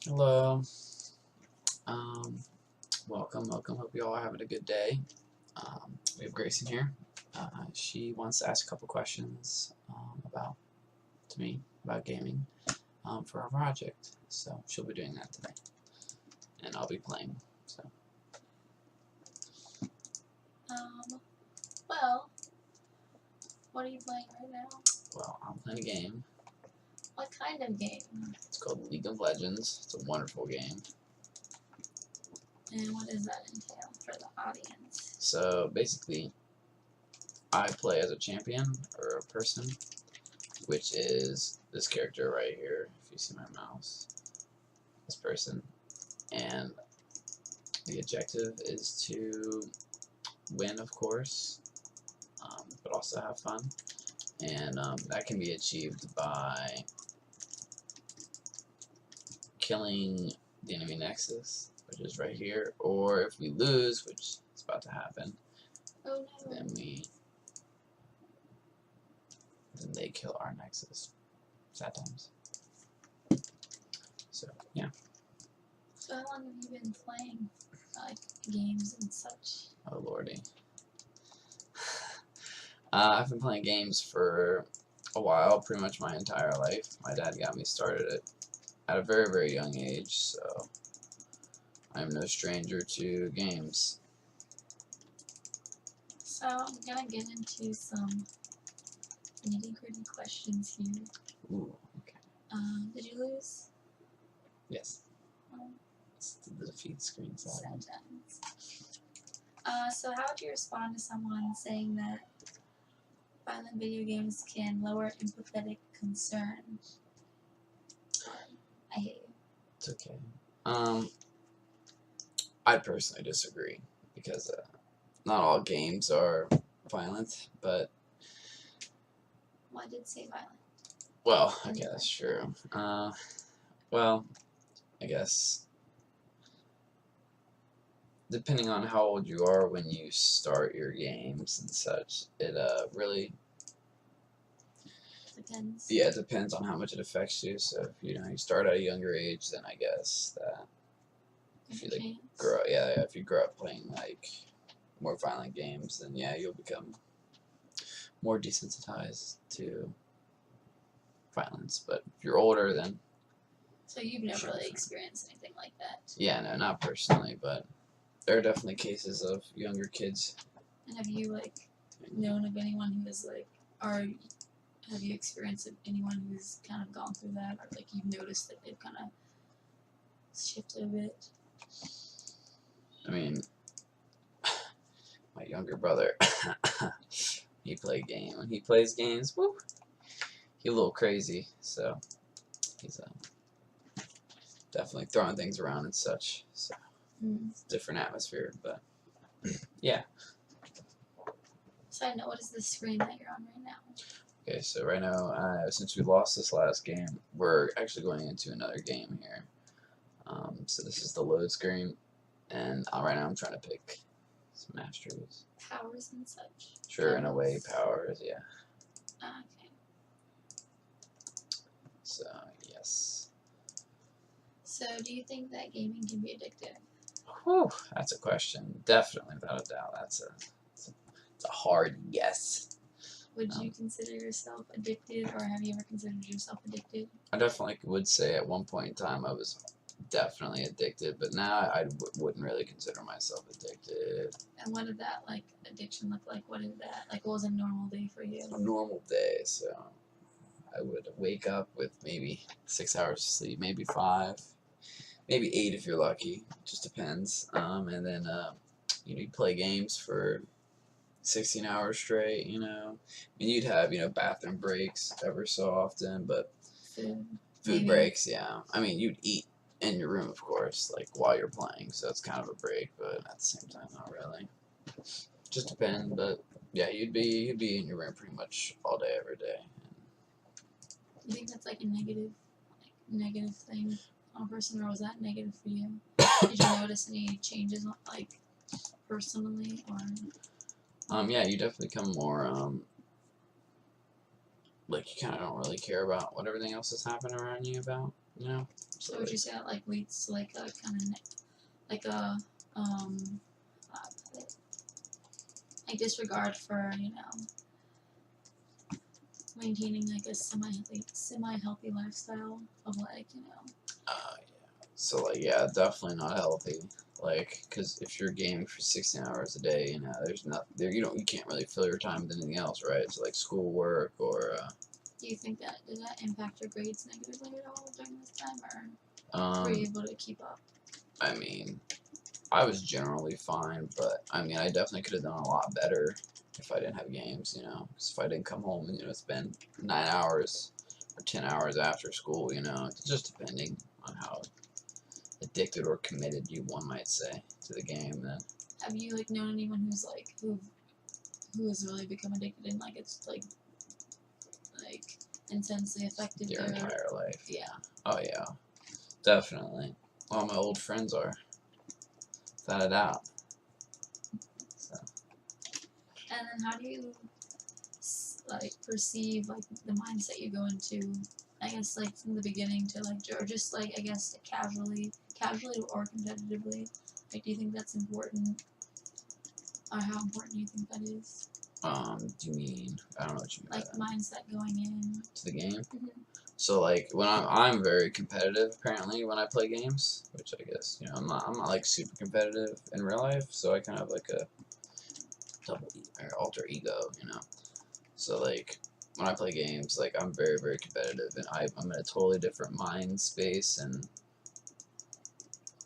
Hello. Um, welcome. Hope you all are having a good day. We have Grayson here. She wants to ask a couple questions to me about gaming for our project. So she'll be doing that today, and I'll be playing. So Um, well, what are you playing right now? well, I'm playing a game. What kind of game? It's called League of Legends. It's a wonderful game. And what does that entail for the audience? So basically, I play as a champion or a person, which is this character right here. If you see my mouse, this person, and the objective is to win, of course, but also have fun. And that can be achieved by killing the enemy nexus, which is right here, or if we lose, which is about to happen, Oh no. then they kill our nexus. Sad times. So yeah. So how long have you been playing, like, games and such? Oh lordy. I've been playing games for a while, pretty much my entire life. My dad got me started at a very, very young age, so I'm no stranger to games. So I'm gonna get into some nitty-gritty questions here. Ooh, okay. Did you lose? Yes. Um, It's the defeat screen side. Sad times. So how would you respond to someone saying that violent video games can lower empathetic concern? I hate you. It's okay. I personally disagree because not all games are violent, but Well, I did say violent. well, okay, that's true. Well, I guess depending on how old you are when you start your games and such, it really Depends. yeah, it depends on how much it affects you. So if you start at a younger age, then I guess that if you grow up, if you grow up playing like more violent games, then yeah, you'll become more desensitized to violence. But if you're older, then So you've never really experienced anything like that? yeah, no, not personally, but there are definitely cases of younger kids. And have you known of anyone who is or have you experienced anyone who's kind of gone through that, or you've noticed that they've kind of shifted a bit? I mean, my younger brother, he plays games, woo, he's a little crazy, so he's definitely throwing things around and such. So it's a different atmosphere, but yeah. So I know, what is the screen that you're on right now? Okay, so right now, since we lost this last game, we're actually going into another game here. So this is the load screen, and right now I'm trying to pick some masteries. Powers and such? Sure, in a way, powers, yeah. Okay. So, yes. So, do you think that gaming can be addictive? Whew, that's a question. Definitely, without a doubt. It's a hard yes. Would you consider yourself addicted, or have you ever considered yourself addicted? I definitely would say at one point in time I was definitely addicted, but now I wouldn't really consider myself addicted. And what did that addiction look like? What was a normal day for you? A normal day, so I would wake up with maybe 6 hours of sleep, maybe 5, maybe 8 if you're lucky. Just depends. And then you'd play games for 16 hours straight. I mean, you'd have bathroom breaks ever so often, but food breaks, yeah. I mean, you'd eat in your room, of course, while you're playing, so it's kind of a break, but at the same time, not really. Just depends, but yeah, you'd be in your room pretty much all day, every day. You think that's a negative thing on a person, or was that negative for you? Did you notice any changes, personally, or? Yeah, you definitely become more like you kind of don't really care about what everything else is happening around you about, you know. So would you say that like leads to like a kind of like a like disregard for maintaining like a semi healthy lifestyle of like So like yeah, definitely not healthy. Like, cause if you're gaming for 16 hours a day, there's not there you can't really fill your time with anything else, right? So like schoolwork or do you think that did that impact your grades negatively at all during this time, or were um you able to keep up? I mean, I was generally fine, but I mean, I definitely could have done a lot better if I didn't have games, 'cause if I didn't come home and spend 9 hours or 10 hours after school, it's just depending on how addicted or committed one might say to the game. Then Have you like known anyone who's like who has really become addicted and like it's like intensely affected their their entire life. yeah. Oh yeah, definitely. All my old friends are, without a doubt. So. And then how do you like perceive like the mindset you go into? I guess like from the beginning to like or just like I guess casually or competitively. Like, do you think that's important? Or how important do you think that is? Do you mean I don't know what you mean like by that. Mindset going in To the game? Mhm. So like when I'm very competitive apparently when I play games, which I guess I'm not like super competitive in real life, so I kind of have like a or alter ego, So like when I play games, like I'm very very competitive and I'm in a totally different mind space and it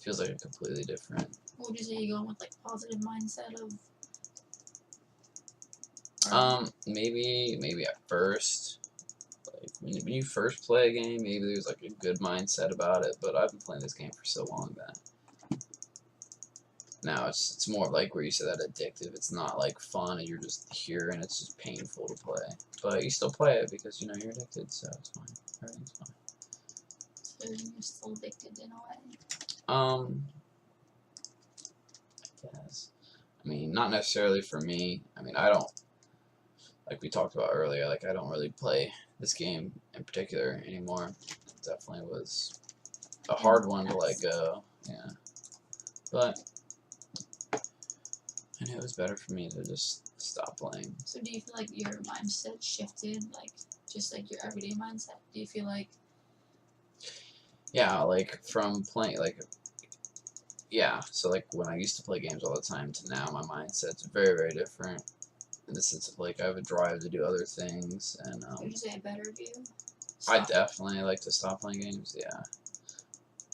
feels like a completely different. What would you say you going with like positive mindset of? Maybe at first. Like when you first play a game, maybe there's like a good mindset about it, but I've been playing this game for so long that now it's more like where you said that addictive. It's not like fun and you're just here and it's just painful to play. But you still play it because you're addicted, so it's fine. Everything's fine. So you're still addicted in a way. I guess. I mean, not necessarily for me. I mean, I don't, like we talked about earlier, like I don't really play this game in particular anymore. It definitely was a hard one to let go. Yeah. But I knew it was better for me to just stop playing. So do you feel like your mindset shifted, like just like your everyday mindset? Do you feel like? Yeah, like from playing, like, yeah. So like when I used to play games all the time to now, my mindset's very very different. In the sense of like I have a drive to do other things, and Would you say a better view? I definitely like to stop playing games. Yeah,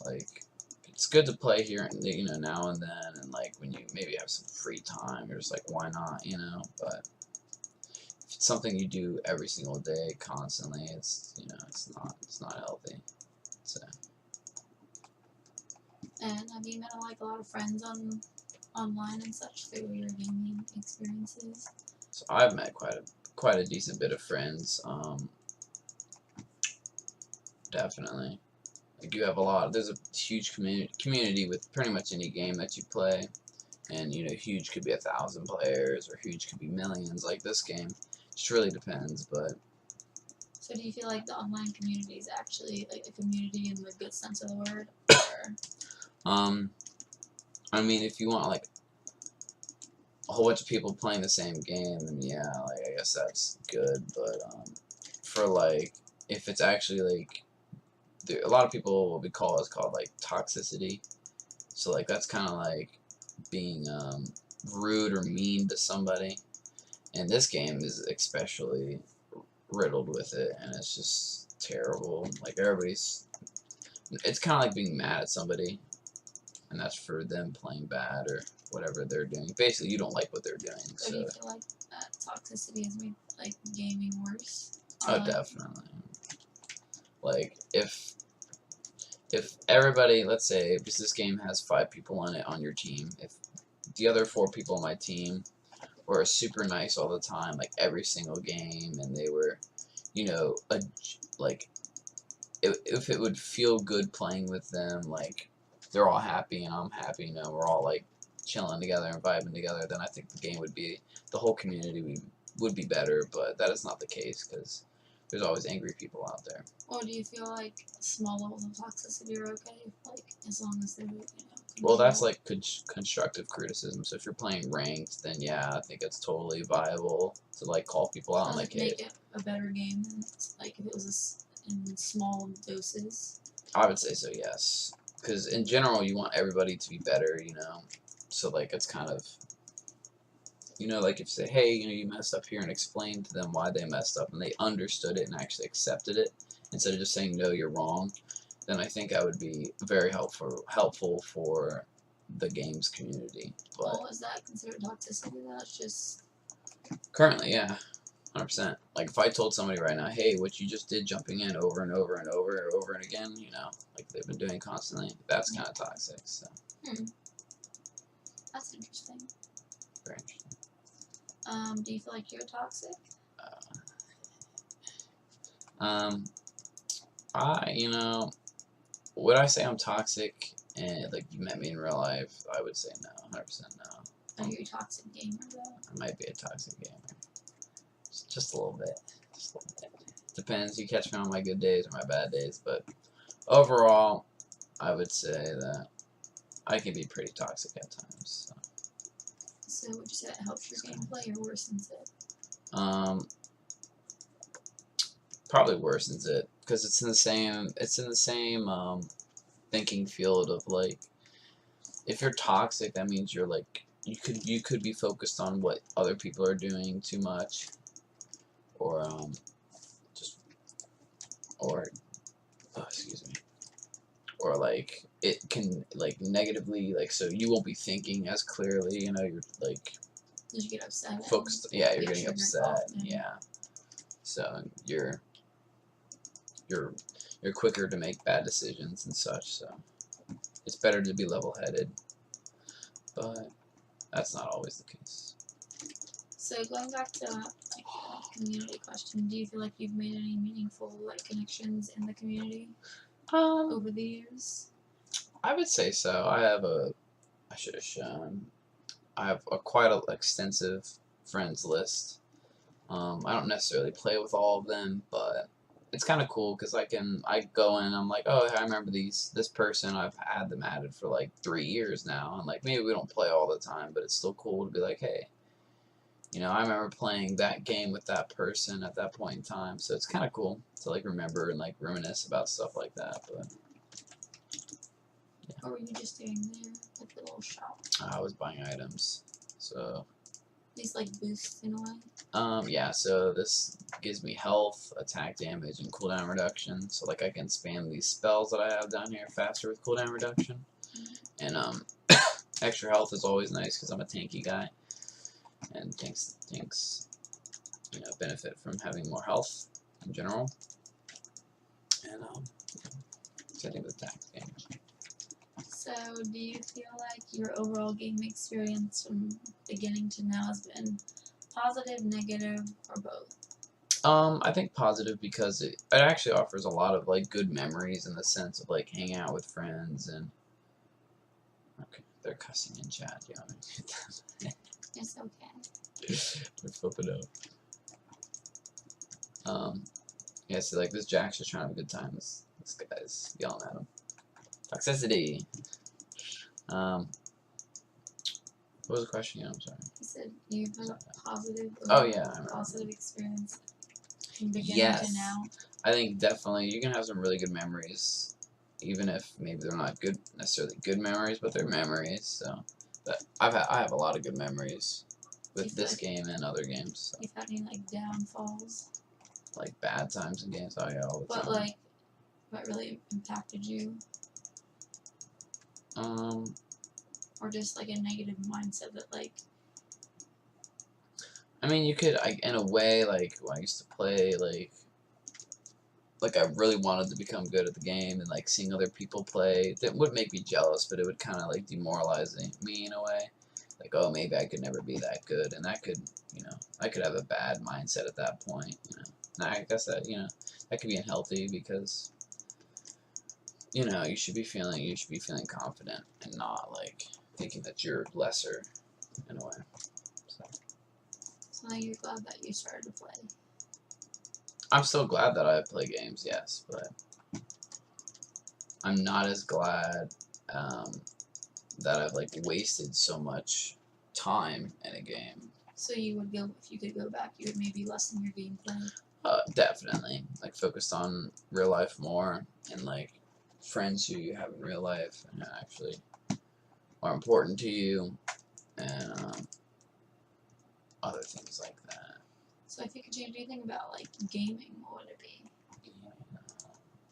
like it's good to play here and now and then, and like when you maybe have some free time, you're just like why not, But if it's something you do every single day, constantly, it's it's not healthy. So. And have you met like a lot of friends online and such through your gaming experiences? So I've met quite a decent bit of friends. Definitely. Like you have a lot. There's a huge community with pretty much any game that you play, and huge could be 1,000 players, or huge could be millions. Like this game, just really depends. But so do you feel like the online community is actually like a community in the good sense of the word, or? I mean, if you want like a whole bunch of people playing the same game, then yeah, like I guess that's good. But for like if it's actually like a lot of people what we call is called like toxicity. So like that's kind of like being rude or mean to somebody, and this game is especially riddled with it, and it's just terrible. Like it's kind of like being mad at somebody, and that's for them playing bad or whatever they're doing. Basically, you don't like what they're doing. So do you feel like that toxicity has made like gaming worse? Oh, definitely. Like if everybody, let's say, because this game has 5 people in it on your team, if the other 4 people on my team were super nice all the time, like every single game, and they were, like, if it would feel good playing with them, like, they're all happy and I'm happy, we're all, like, chilling together and vibing together, then I think the game would be, the whole community would be better, but that is not the case, because there's always angry people out there. Or do you feel like small levels of toxicity are okay, like as long as they're Well, that's controlled? like constructive criticism. So if you're playing ranked, then yeah, I think it's totally viable to like call people out Does like, it hey, make it a better game than like if it was in small doses? I would say so, yes. Because in general, you want everybody to be better, So like it's kind of, like if you say, hey, you messed up here, and explain to them why they messed up, and they understood it and actually accepted it instead of just saying no, you're wrong, then I think I would be very helpful for the games community. But Well, is that considered toxicity? That's just currently, yeah. 100%. Like, if I told somebody right now, hey, what you just did jumping in over and over and over and again, like they've been doing constantly, that's kind of toxic, so. that's interesting. Very interesting. Do you feel like you're toxic? Would I say I'm toxic and, like, you met me in real life, I would say no, 100% no. Are you a toxic gamer though? I might be a toxic gamer. Just a little bit. Just a little bit. Depends. You catch me on my good days or my bad days, but overall, I would say that I can be pretty toxic at times. So would you say that helps your gameplay or worsens it? Probably worsens it because it's in the same thinking field of, like, if you're toxic, that means you're like you could be focused on what other people are doing too much, or excuse me, or like it can like negatively, like, so you won't be thinking as clearly, you're like Did you get upset? focused, yeah, you're get getting triggered upset, often? yeah, so you're quicker to make bad decisions and such, so it's better to be level-headed, but that's not always the case. So going back to like community question, do you feel like you've made any meaningful like connections in the community over the years? I would say so. I should have shown. I have quite an extensive friends list. I don't necessarily play with all of them, but it's kind of cool because I go in, I'm like, oh, I remember this person, I've had them added for like 3 years now, and like maybe we don't play all the time, but it's still cool to be like, hey, I remember playing that game with that person at that point in time, so it's kind of cool to like remember and like reminisce about stuff like that. But Or were you just doing there like the little shop? I was buying items, so. These like boosts in a way? Yeah, so this gives me health, attack damage, and cooldown reduction. So, like, I can spam these spells that I have down here faster with cooldown reduction. And, extra health is always nice because I'm a tanky guy. And tanks, benefit from having more health in general. And, setting with attack damage. So, do you feel like your overall game experience from beginning to now has been positive, negative, or both? I think positive because it actually offers a lot of like good memories in the sense of like hanging out with friends and. Okay, they're cussing in chat. Yeah, It's okay. They're flipping out. Yeah, so like this Jack's just trying to have a good time. This guy's yelling at him. Toxicity. What was the question again? I'm sorry. You said you've had a positive, positive experience from beginning to now. I think definitely you can have some really good memories, even if maybe they're not necessarily good memories, but they're memories. So, but I have a lot of good memories with this game and other games. So. You've had any like downfalls? Like bad times in games? Oh yeah, all the time. But like, what really impacted you? Or just like a negative mindset that like. I mean, you could, in a way, like when I used to play, like I really wanted to become good at the game, and like seeing other people play, that would make me jealous, but it would kind of like demoralize me in a way. Like, oh, maybe I could never be that good, and that could, I could have a bad mindset at that point, And I guess that, that could be unhealthy because, you should be feeling confident and not like thinking that you're lesser in a way. So. So now you're glad that you started to play. I'm still glad that I play games, yes, but I'm not as glad that I've like wasted so much time in a game. So you would go, if you could go back, you would maybe lessen your gameplay. Definitely, like focused on real life more and like friends who you have in real life and actually are important to you and other things like that. So if you could change anything about like gaming, what would it be?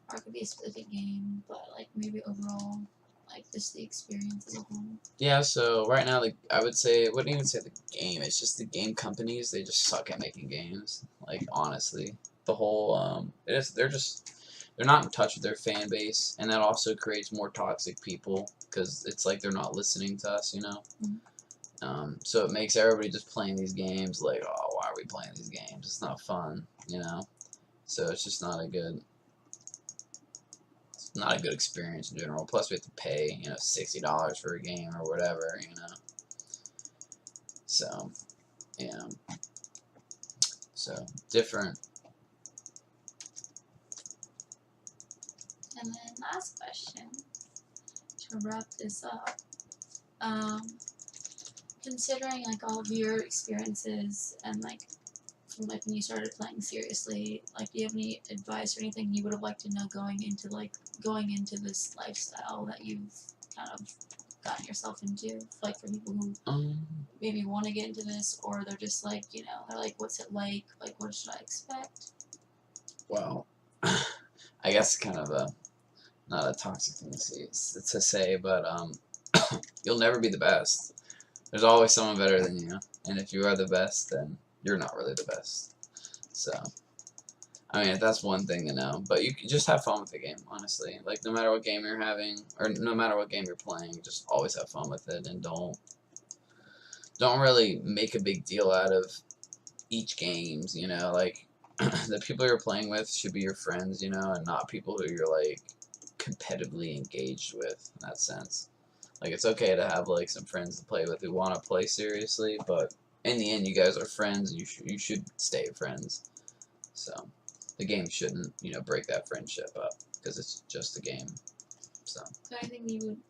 Or it could be a specific game, but like maybe overall, like just the experience as a whole. Yeah, so right now, like I would say, I wouldn't even say the game. It's just the game companies. They just suck at making games. Like honestly, the whole they're not in touch with their fan base, and that also creates more toxic people because it's like they're not listening to us, you know. So it makes everybody just playing these games like, oh, why are we playing these games? It's not fun, you know. So it's just not a good experience in general. Plus, we have to pay, you know, $60 for a game or whatever, you know. So, yeah. So different. And then last question to wrap this up. Considering like all of your experiences and like from like when you started playing seriously, like do you have any advice or anything you would have liked to know going into this lifestyle that you've kind of gotten yourself into? Like for people who maybe want to get into this, or they're just like, you know, they're like, what's it like? Like, what should I expect? Well, I guess kind of a not a toxic thing to say, but you'll never be the best. There's always someone better than you, and if you are the best, then you're not really the best. So, I mean, that's one thing to know. But you can just have fun with the game, honestly. Like, no matter what game you're having, or no matter what game you're playing, just always have fun with it, and don't really make a big deal out of each games, you know, like, the people you're playing with should be your friends, you know, and not people who you're, like, competitively engaged with, in that sense. Like, it's okay to have, like, some friends to play with who want to play seriously, but in the end, you guys are friends, and you should stay friends. So, the game shouldn't, you know, break that friendship up, because it's just a game. So. Is there anything you would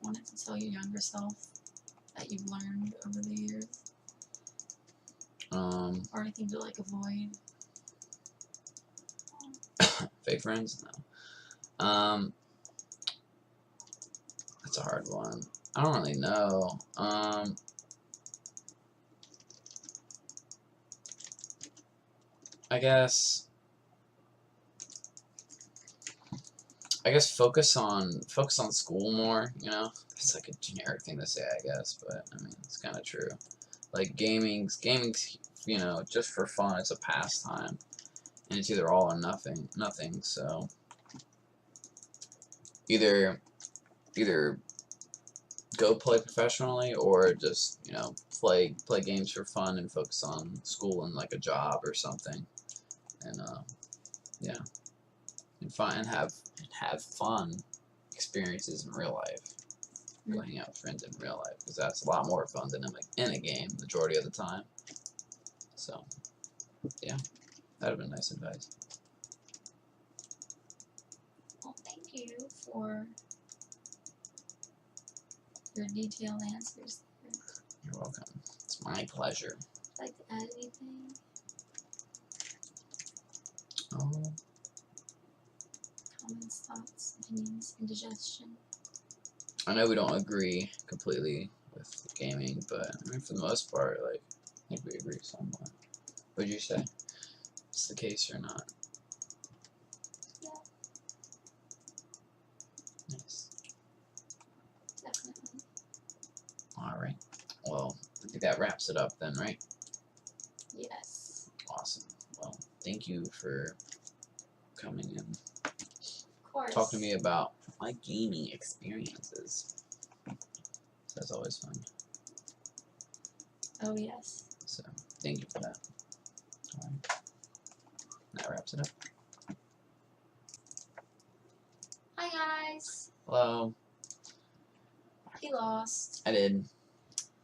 wanted to tell your younger self that you've learned over the years? Or anything to like avoid? Fake friends? No. That's a hard one. I don't really know. I guess focus on school more, you know? It's like a generic thing to say, I guess, but I mean, it's kind of true. Like gaming's, you know, just for fun. It's a pastime, and it's either all or nothing. So either go play professionally or just, you know, play games for fun and focus on school and like a job or something. And yeah, and have fun experiences in real life. Go hang out with friends in real life, because that's a lot more fun than in a game majority of the time. So yeah, that'd have been nice advice. Well, thank you for your detailed answers. You're welcome. It's my pleasure. Would you like to add anything? Oh. Comments, thoughts, opinions, indigestion? I know we don't agree completely with gaming, but I mean, for the most part, like, I think we agree somewhat. Would you say? Is the case or not? Yeah. Nice. Definitely. Alright. Well, I think that wraps it up then, right? Yes. Awesome. Well, thank you for coming and Of course. talking to me about my gaming experiences. That's always fun. Oh, yes. So, thank you for that. Alright. That wraps it up. Hi, guys. Hello. He lost. I did.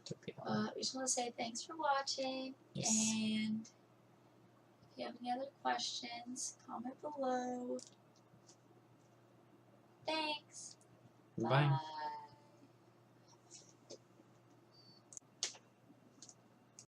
Took the We just want to say thanks for watching. Yes. And you have any other questions, comment below. Thanks. Bye. Bye.